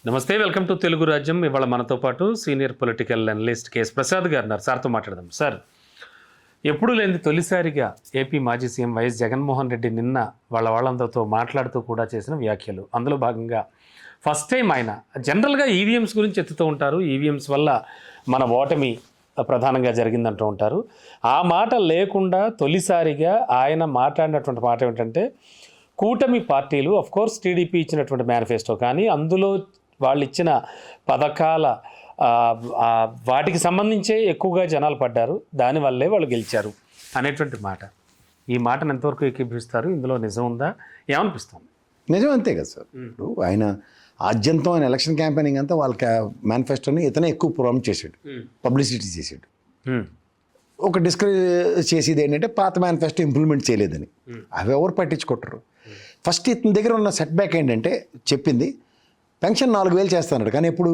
నమస్తే, welcome to Telugu రాజ్యం. ఇవాళ మనతో పాటు senior political analyst KS Prasad గారు ఉన్నారు. సార్తో మాట్లాడదాం. సార్, ఎప్పుడు లేని తొలిసారిగా ఏపీ మాజీ సీఎం వైఎస్ జగన్మోహన్ రెడ్డి నిన్న వాళ్ళందరితో మాట్లాడుతూ కూడా చేసిన వ్యాఖ్యలు, అందులో భాగంగా ఫస్ట్ టైం ఆయన జనరల్గా ఈవీఎంస్ గురించి ఎత్తుతూ ఉంటారు. ఈవీఎంస్ వల్ల మన ఓటమి ప్రధానంగా జరిగిందంటూ ఉంటారు. ఆ మాట లేకుండా తొలిసారిగా ఆయన మాట్లాడినటువంటి మాట ఏమిటంటే, కూటమి పార్టీలు కోర్స్ టీడీపీ ఇచ్చినటువంటి మేనిఫెస్టో కానీ అందులో వాళ్ళు ఇచ్చిన పథకాల వాటికి సంబంధించే ఎక్కువగా జనాలు పడ్డారు, దానివల్లే వాళ్ళు గెలిచారు అనేటువంటి మాట. ఈ మాటను ఎంతవరకు ఏకీభవిస్తారు? ఇందులో నిజం ఉందా? ఏమనిపిస్తుంది? నిజం అంతే కదా సార్. ఇప్పుడు ఆయన ఆద్యంతం ఆయన ఎలక్షన్ క్యాంపెయినింగ్ అంతా వాళ్ళ మేనిఫెస్టోని ఇతనే ఎక్కువ ప్రామిట్ చేశాడు, పబ్లిసిటీ చేశాడు. ఒక డిస్కరేజ్ చేసేది ఏంటంటే పాత మేనిఫెస్టో ఇంప్లిమెంట్ చేయలేదని. అవి ఎవరు పట్టించుకుంటారు? ఫస్ట్ ఇతని దగ్గర ఉన్న సెట్ బ్యాక్ ఏంటంటే, చెప్పింది పెన్షన్ 4,000 చేస్తాడు, కానీ ఎప్పుడు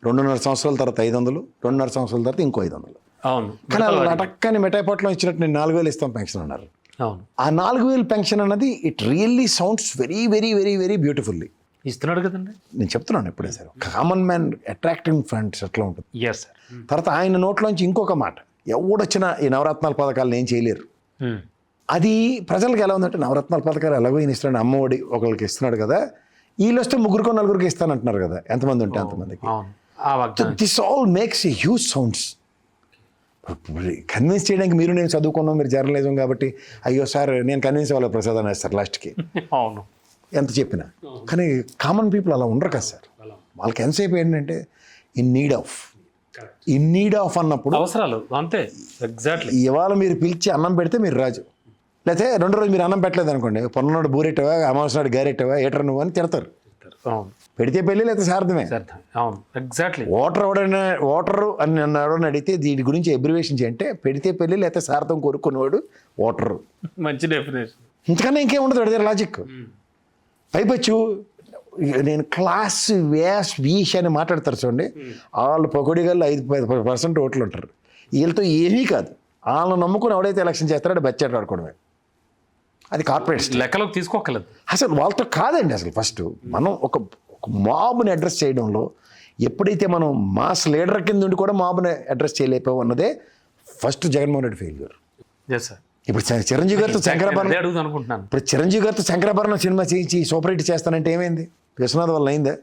2.5 సంవత్సరాల తర్వాత 500, 2.5 సంవత్సరాల తర్వాత ఇంకో 500. అవును. కానీ అలా అటక్కని మిఠాయిపట్నం ఇచ్చినట్టు నేను 4,000 ఇస్తాం పెన్షన్ అన్నారు. అవును. ఆ 4,000 పెన్షన్ అన్నది it really sounds very very very very beautifully. ఇస్తున్నాడు కదండి. నేను చెప్తున్నాను ఎప్పుడే sir, common man attracting funds ఎట్లా ఉంటుంది. Yes sir. తర్వాత ఆయన నోట్లోంచి ఇంకొక మాట, ఎవడొచ్చినా ఈ నవరత్నాల పథకాలు ఏం చేయలేరు. అది ప్రజలకు ఎలా ఉందంటే, నవరత్నాల పథకాలు ఎలాగో ఈయన ఇస్తున్నాడు, అమ్మఒడి ఒకరికి ఇస్తున్నాడు కదా, వీళ్ళు వస్తే 3-4 ఇస్తానంటున్నారు కదా, ఎంతమంది ఉంటే అంతమందికి. This all makes a huge sounds. Convince చేయడానికి నేను చదువుకున్నాం, మీరు జర్నలిజం కాబట్టి అయ్యో సార్ నేను కన్విన్స్ అవ్వాలి ప్రసాద్ అని సార్ లాస్ట్కి. అవును, ఎంత చెప్పినా. కానీ కామన్ పీపుల్ అలా ఉండరు కదా సార్. వాళ్ళకి ఎంతసేపు ఏంటంటే ఇన్ నీడ్ ఆఫ్ అన్నప్పుడు అవసరాలు అంతే. ఎగ్జాక్ట్లీ. ఇవాళ మీరు పిలిచి అన్నం పెడితే మీరు రాజు, లేకపోతే 2 రోజులు మీరు అన్నం పెట్టలేదు అనుకోండి, పొన్ననాడు బూరెట్టవా, అమావాస్య నాడు గారెట్టవా, ఏటర్ నువ్వు అని తిడతారు. అవును. పెడితే పెళ్ళి లేకపోతే సార్థమే. అవును, ఎగ్జాక్ట్లీ. ఓటరు అని నన్ను ఎవరైనా అడిగితే దీని గురించి ఎబ్రివేషన్ చేయంటే, పెడితే పెళ్ళి లేకపోతే సార్థం కోరుకునేవాడు ఓటరు. మంచి డెఫినేషన్. ఇంతకన్నా ఇంకేం ఉండదు అడిగే లాజిక్. పైపచ్చు నేను క్లాస్ వీష్ అని మాట్లాడతారు చూడండి, వాళ్ళు పొగడిగల్లో 5% ఓట్లు ఉంటారు. వీళ్ళతో ఏమీ కాదు, వాళ్ళని నమ్ముకుని ఎవడైతే ఎలక్షన్ చేస్తారో బచ్చాడు ఆడుకోవడమే. అది కార్పొరేట్స్ లెక్కలోకి తీసుకోగలదు. అసలు వాళ్ళతో కాదండి. అసలు ఫస్ట్ మనం ఒక మాబ్ని అడ్రస్ చేయడంలో ఎప్పుడైతే మనం మాస్ లీడర్ కింద ఉండి కూడా మాబ్ని అడ్రస్ చేయలేకపోయాం అన్నదే ఫస్ట్ జగన్మోహన్ రెడ్డి ఫెయిల్యూర్. ఇప్పుడు చిరంజీవి గారితో శంకరాభరణం, ఇప్పుడు చిరంజీవి గారితో శంకరాభరణం సినిమా చేయించి సూపర్ హిట్ చేస్తానంటే ఏమైంది? విశ్వనాథ్ వల్ల అయిందే.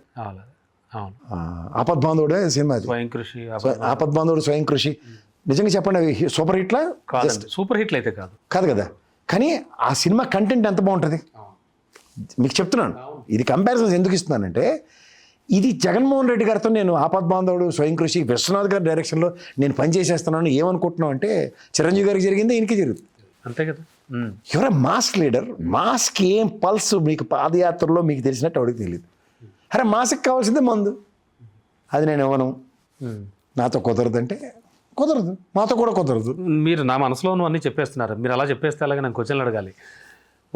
ఆపద్బాంధవుడే సినిమా, ఆపద్బాంధవుడు స్వయం కృషి. నిజంగా చెప్పండి, అవి సూపర్ హిట్లా? సూపర్ హిట్లు అయితే కాదు కదా. కానీ ఆ సినిమా కంటెంట్ ఎంత బాగుంటుంది మీకు చెప్తున్నాను. ఇది కంపారిజన్స్ ఎందుకు ఇస్తున్నానంటే, ఇది జగన్మోహన్ రెడ్డి గారితో నేను ఆపద్బాంధవుడు స్వయం కృషి విశ్వనాథ్ గారి డైరెక్షన్లో నేను పనిచేసేస్తున్నాను ఏమనుకుంటున్నావు అంటే, చిరంజీవి గారికి జరిగింది ఈయనకి జరుగుతుంది అంతే కదా. ఎవరో మాస్ లీడర్, మాస్కి ఏం పల్స్ మీకు పాదయాత్రలో మీకు తెలిసినట్టు ఎవరికి తెలియదు. అరే మాస్కి కావాల్సిందే మందు, అది నేను ఇవ్వను, నాతో కుదరదంటే కుదరదు, మాతో కూడా కుదరదు. మీరు నా మనసులో అన్నీ చెప్పేస్తున్నారు. మీరు అలా చెప్పేస్తే అలాగే నాకు క్వశ్చన్లు అడగాలి.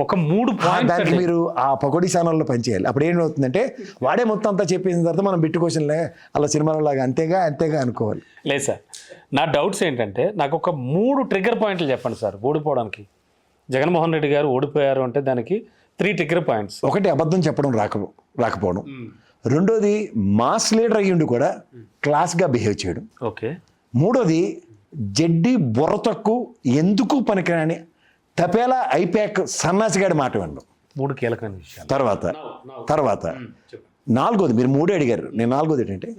ఒక 3 పాయింట్స్ దానికి మీరు ఆ పకోడీ ఛానల్లో పనిచేయాలి. అప్పుడు ఏమవుతుందంటే, వాడే మొత్తం అంతా చెప్పేసిన తర్వాత మనం బిట్టు క్వశ్చన్లే అలా సినిమాలో లాగా అంతేగా అనుకోవాలి. లేదు సార్, నా డౌట్స్ ఏంటంటే, నాకు ఒక 3 ట్రిగ్గర్ పాయింట్లు చెప్పండి సార్ ఓడిపోవడానికి. జగన్మోహన్ రెడ్డి గారు ఓడిపోయారు అంటే దానికి 3 ట్రిగ్గర్ పాయింట్స్. ఒకటి, అబద్ధం చెప్పడం రాకపోవడం. రెండోది, మాస్ లీడర్ అయ్యిండు కూడా క్లాస్గా బిహేవ్ చేయడం. ఓకే. మూడోది, జడ్డి బుర్ర తక్కువ ఎందుకు పనికిరాని తపేలా ఐప్యాక్ సన్నాసిగాడి మాట వినడం. 3 కీలకమైన విషయాలు. తర్వాత నాలుగోది, మీరు 3 అడిగారు, నేను నాలుగోది ఏంటంటే,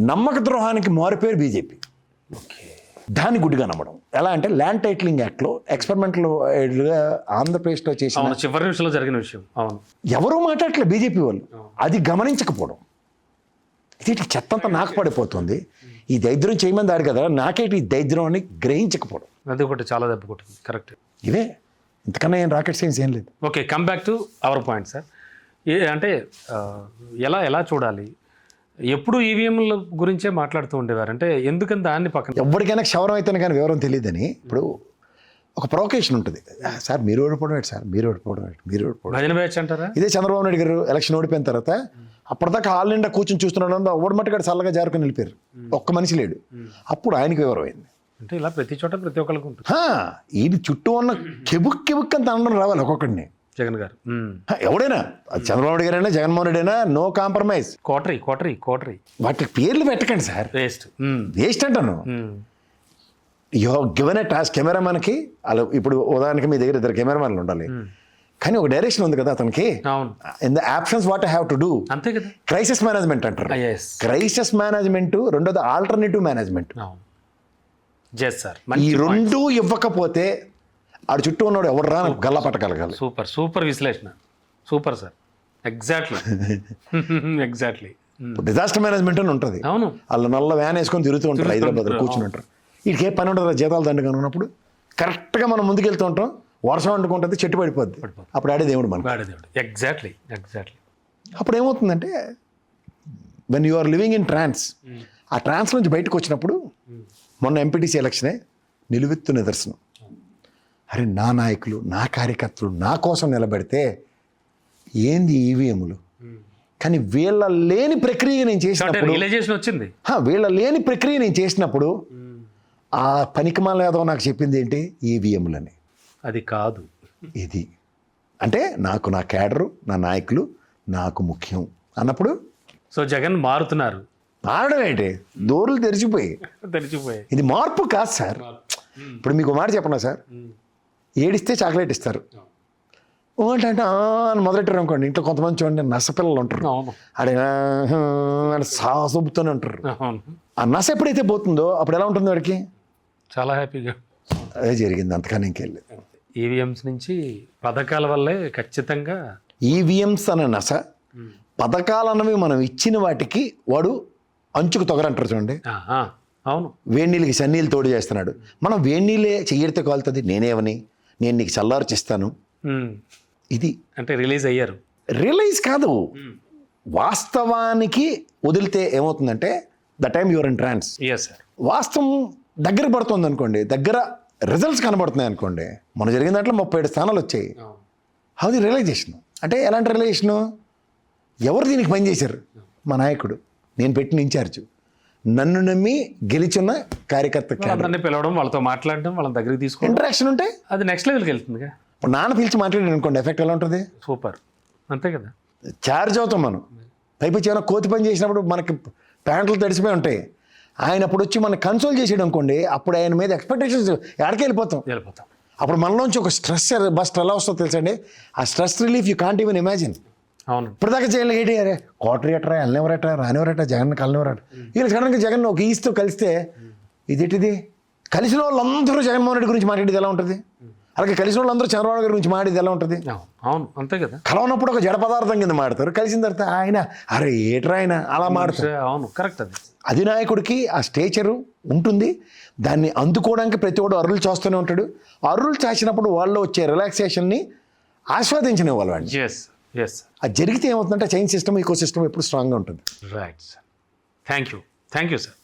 నమ్మక ద్రోహానికి మారుపేరు బీజేపీ. దాన్ని గుడ్డిగా నమ్మడం. ఎలా అంటే, ల్యాండ్ టైటిలింగ్ యాక్ట్లో ఎక్స్పెరిమెంటల్ ఆంధ్రప్రదేశ్లో చేసిన చివరి నిమిషంలో జరిగిన విషయం. అవును, ఎవరూ మాట్లాడట్లేదు బీజేపీ వాళ్ళు. అది గమనించకపోవడం. ఇది చెత్తంతా నాకు పడిపోతుంది, ఈ దరిద్రం చేయమని దాడు కదా, నాకేంటి ఈ దరిద్రం అని గ్రహించకపోవడం. అది ఒకటి చాలా దెబ్బ కొట్టింది. కరెక్ట్. ఇవే, ఇంతకన్నా ఏం రాకెట్ సైన్స్ ఏం లేదు. Okay, come back to our point sir. అంటే ఎలా చూడాలి? ఎప్పుడు ఈవీఎంల గురించే మాట్లాడుతూ ఉండేవారు. అంటే ఎందుకని దాన్ని పక్కన, ఎవరికైనా క్షవరం అయితేనే కానీ వివరం తెలియదని. ఇప్పుడు ఒక ప్రొవకేషన్ ఉంటుంది, సార్ మీరు ఓడిపోవడం ఏంటి, సార్ మీరు ఓడిపోవడం ఏంటి, మీరు ఓడిపోవడం భజన బ్యాచ్ అంటారా? ఇదే చంద్రబాబు నాయుడు గారు ఎలక్షన్ ఓడిపోయిన తర్వాత అప్పటిదాకా హాల్ నిండా కూర్చొని చూస్తున్నాడు, ఓడి మట్టుగా చల్లగా జారుకొని వెళ్ళిపోయారు, ఒక్క మనిషి లేడు. అప్పుడు ఆయనకి వివరం అయింది. అంటే ఇలా ప్రతి చోట ప్రతి ఒక్కరికి ఉంటుంది. ఈ చుట్టూ ఉన్న కెబుక్ అని అనడం రావాలి ఒక్కొక్కడిని. జగన్ గారు ఎవడైనా అది చంద్రబాబు నాయుడు గారైనా జగన్మోహన్ రెడ్డి అయినా నో కాంప్రమైజ్. కోటరీ వాటికి పేర్లు పెట్టకండి సార్, వేస్ట్. వేస్ట్ అంటాను. యూ గివెన్ ఎ టాస్క్ కెమెరామెన్కి. అలా ఇప్పుడు ఉదాహరణకి మీ దగ్గర 2 కెమెరామెన్లు ఉండాలి, కానీ ఒక డైరెక్షన్ ఉంది కదా అతనికి. అవును. In the options what I have to do. అంతే కదా. క్రైసిస్ మేనేజ్మెంట్ అంటారు. క్రైసిస్ మేనేజ్మెంట్, రెండోది ఆల్టర్నేటివ్ మేనేజ్మెంట్. సార్ ఈ రెండు ఇవ్వకపోతే ఆడు చుట్టూ ఉన్నాడు ఎవరు రా గల్లా పట్టగలగాలి. సూపర్ విశ్లేషణ. Super sir. Exactly. Disaster management అని ఉంటుంది. అవును. వాళ్ళు నల్ల వ్యాన్ వేసుకొని తిరుగుతూ ఉంటారు, హైదరాబాద్ కూర్చుని ఉంటారు. వీటికి ఏ పని ఉంటుంది, జీతాలు దండగా ఉన్నప్పుడు కరెక్ట్గా మనం ముందుకెళ్తూ ఉంటాం, వర్షం అంటుకుంటుంది, చెట్టు పడిపోద్ది, అప్పుడు ఆడే దేవుడు మనకు. ఎగ్జాక్ట్లీ. అప్పుడు ఏమవుతుందంటే when you are living in trance, ఆ ట్రాన్స్ నుంచి బయటకు వచ్చినప్పుడు మొన్న ఎంపీటీసీ ఎలక్షనే నిలువెత్తు నిదర్శనం. అరే నా నాయకులు, నా కార్యకర్తలు నా కోసం నిలబెడితే ఏంది ఈవీఎంలు, కానీ వీళ్ళ లేని ప్రక్రియ నేను చేసినప్పుడు, వచ్చింది వీళ్ళ లేని ప్రక్రియ నేను చేసినప్పుడు ఆ పనికిమాల ఏదో నాకు చెప్పింది ఏంటి, ఈవీఎంలని. అది కాదు ఇది అంటే నాకు నా క్యాడరు, నా నాయకులు నాకు ముఖ్యం అన్నప్పుడు. సో జగన్ మారుతున్నారు. మారడం ఏంటి, డోర్లు తెరిచిపోయి. ఇది మార్పు కాదు సార్. ఇప్పుడు మీకు మాట చెప్పనా సార్, ఏడిస్తే చాక్లెట్ ఇస్తారు, అంటే అని మొదలెట్టారు అనుకోండి. ఇంట్లో కొంతమంది చూడండి నసపిల్లలు ఉంటారు, అడే సాసుబుతూనే ఉంటారు. ఆ నస ఎప్పుడైతే పోతుందో అప్పుడు ఎలా ఉంటుంది వాడికి, చాలా హ్యాపీగా. అదే జరిగింది, అంతకన్నా ఇంకెళ్ళలేదు. ఈవీఎంస్ నుంచి పథకాల వల్లే ఖచ్చితంగా. ఈవీఎంస్ అనే నస, పథకాలు అన్నవి మనం ఇచ్చిన వాటికి వాడు అంచుకు తొగరంటారు చూడండి. అవును. వేడినీళ్ళకి సన్నీళ్ళు తోడు చేస్తున్నాడు. మనం వేడినీళ్ళే చెయ్యడితే కాలుతుంది, నేనేమని నేను నీకు చల్లార్చిస్తాను. ఇది అంటే రిలీజ్ కాదు, వాస్తవానికి వదిలితే ఏమవుతుందంటే ద టైమ్ యువర్ ఇన్ ట్రాన్స్. వాస్తవం దగ్గర పడుతుంది అనుకోండి, దగ్గర రిజల్ట్స్ కనబడుతున్నాయి అనుకోండి. మన జరిగిన దాంట్లో 37 స్థానాలు వచ్చాయి. అది రియలైజేషన్. అంటే ఎలాంటి రియలైజేషను, ఎవరు దీనికి పనిచేశారు, మా నాయకుడు, నేను పెట్టిన ఇన్ఛార్జ్, నన్ను నమ్మి గెలిచిన కార్యకర్త, పిలవడం, వాళ్ళతో మాట్లాడడం, వాళ్ళ దగ్గరికి తీసుకోవడం, ఇంటరాక్షన్ ఉంటే అది నెక్స్ట్ లెవెల్కి వెళ్తుంది. ఇప్పుడు నాన్న పిలిచి మాట్లాడాడు అనుకోండి, ఎఫెక్ట్ ఎలా ఉంటుంది, సూపర్. అంతే కదా, ఛార్జ్ అవుతాం మనం. పైపించి ఏమైనా కోతి పని చేసినప్పుడు మనకి ప్యాంట్లు తడిసిపోయి ఉంటాయి, ఆయన అప్పుడు వచ్చి మనకి కన్సోల్ చేసాడు అనుకోండి, అప్పుడు ఆయన మీద ఎక్స్పెక్టేషన్స్ ఎక్కడికి వెళ్ళిపోతాం. అప్పుడు మనలోంచి ఒక స్ట్రెస్ బస్ట్ ఎలా వస్తుందో తెలుసండి, ఆ stress relief you can't even imagine. అవును. ఇప్పుడు దాకా చేయలేదు ఏంటి, అరే కోటరీ ఎట్రా, వెళ్ళనివరట, రానివరట, జగన్ కలనివరట. వీళ్ళు సడన్గా జగన్ ఒక ఈస్తో కలిస్తే ఇదేంటిది, కలిసిన వాళ్ళందరూ జగన్మోహన్ రెడ్డి గురించి మాట్లాడేది ఎలా ఉంటుంది, అలాగే కలిసిన వాళ్ళందరూ చంద్రబాబు గారి గురించి మాట్లాడేది ఎలా ఉంటుంది. అవును, అంతే కదా. కలవనప్పుడు ఒక జడ పదార్థం కింద మాడతారు, కలిసిన తర్వాత ఆయన అరే ఏట్రా ఆయన అలా మాడతారు. అవును, కరెక్ట్. అది అధినాయకుడికి ఆ స్టేచరు ఉంటుంది, దాన్ని అందుకోవడానికి ప్రతి ఒక్కడు అరువులు చేస్తూనే ఉంటాడు. అరువులు చేసినప్పుడు వాళ్ళు వచ్చే రిలాక్సేషన్ని ఆస్వాదించిన వాళ్ళు. అది జరిగితే ఏమవుతుందంటే చైన్ సిస్టమ్, ఈకో సిస్టమ్ ఎప్పుడు స్ట్రాంగ్గా ఉంటుంది. Right sir, thank you sir.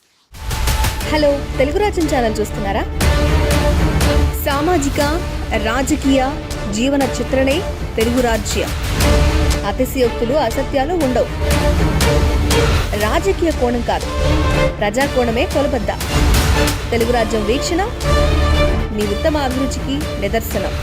Hello, Telugu రాజ్యం ఛానల్ చూస్తున్నారా? సామాజిక, రాజకీయ, జీవన చిత్రణే తెలుగు రాజ్యం. అతిశయోక్తులు, అసత్యాలు ఉండవు. రాజకీయ కోణం కాదు, ప్రజా కోణమే కొలబద్ద. తెలుగు రాజ్యం వీక్షణ మీ ఉత్తమ అభిరుచికి నిదర్శనం.